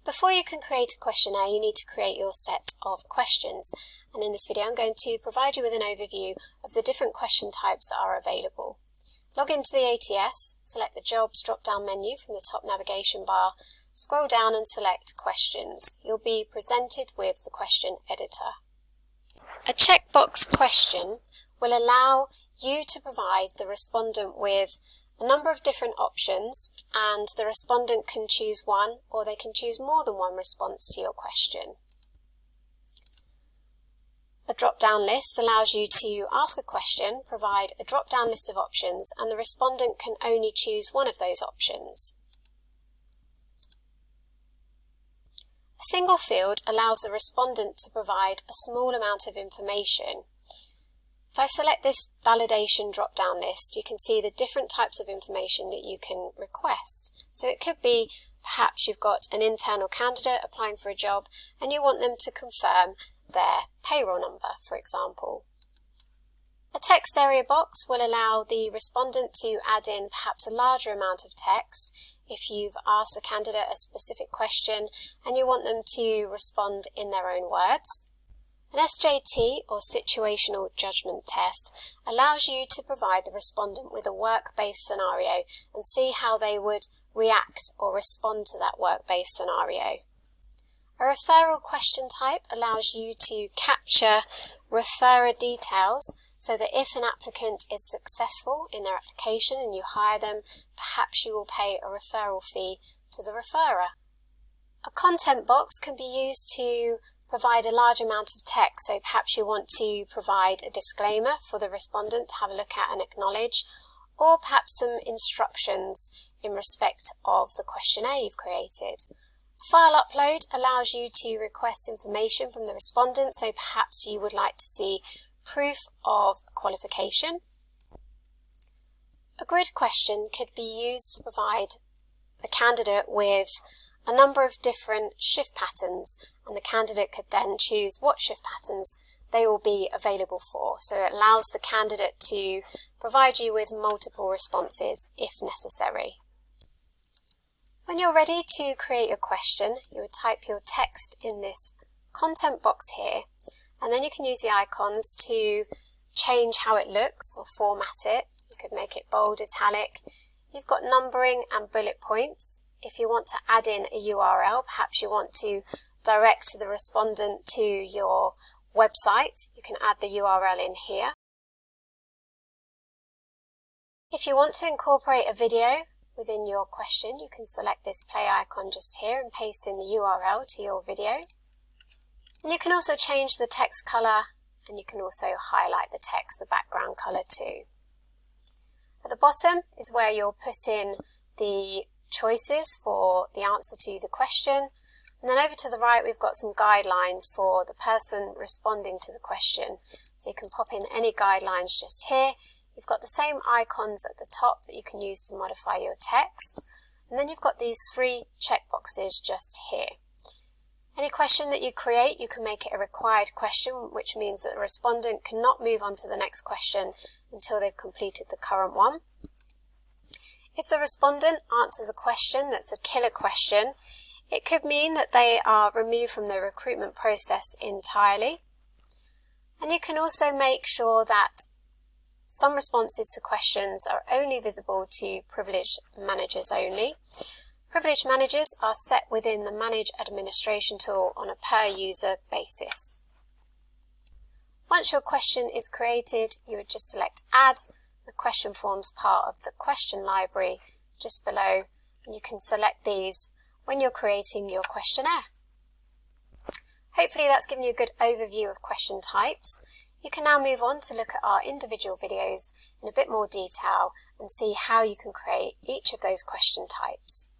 Before you can create a questionnaire, you need to create your set of questions. And in this video, I'm going to provide you with an overview of the different question types that are available. Log into the ATS, select the Jobs drop-down menu from the top navigation bar, scroll down and select Questions. You'll be presented with the question editor. A checkbox question will allow you to provide the respondent with a number of different options, and the respondent can choose one or they can choose more than one response to your question. A drop-down list allows you to ask a question, provide a drop-down list of options, and the respondent can only choose one of those options. A single field allows the respondent to provide a small amount of information. If I select this validation drop-down list, you can see the different types of information that you can request. So it could be perhaps you've got an internal candidate applying for a job and you want them to confirm their payroll number, for example. A text area box will allow the respondent to add in perhaps a larger amount of text if you've asked the candidate a specific question and you want them to respond in their own words. An SJT, or Situational Judgment Test, allows you to provide the respondent with a work-based scenario and see how they would react or respond to that work-based scenario. A referral question type allows you to capture referrer details so that if an applicant is successful in their application and you hire them, perhaps you will pay a referral fee to the referrer. A content box can be used to provide a large amount of text, so perhaps you want to provide a disclaimer for the respondent to have a look at and acknowledge, or perhaps some instructions in respect of the questionnaire you've created. File upload allows you to request information from the respondent, so perhaps you would like to see proof of qualification. A grid question could be used to provide the candidate with a number of different shift patterns, and the candidate could then choose what shift patterns they will be available for. So it allows the candidate to provide you with multiple responses if necessary. When you're ready to create your question, you would type your text in this content box here, and then you can use the icons to change how it looks or format it. You could make it bold, italic. You've got numbering and bullet points. If you want to add in a URL, perhaps you want to direct the respondent to your website, you can add the URL in here. If you want to incorporate a video within your question, you can select this play icon just here and paste in the URL to your video. And you can also change the text colour, and you can also highlight the text, the background colour too. At the bottom is where you'll put in the choices for the answer to the question, and then over to the right we've got some guidelines for the person responding to the question, so you can pop in any guidelines just here. You've got the same icons at the top that you can use to modify your text, and then you've got these three checkboxes just here. Any question that you create, you can make it a required question, which means that the respondent cannot move on to the next question until they've completed the current one. If the respondent answers a question that's a killer question, it could mean that they are removed from the recruitment process entirely. And you can also make sure that some responses to questions are only visible to privileged managers only. Privileged managers are set within the Manage Administration tool on a per user basis. Once your question is created, you would just select Add. The question forms part of the question library just below, and you can select these when you're creating your questionnaire. Hopefully that's given you a good overview of question types. You can now move on to look at our individual videos in a bit more detail and see how you can create each of those question types.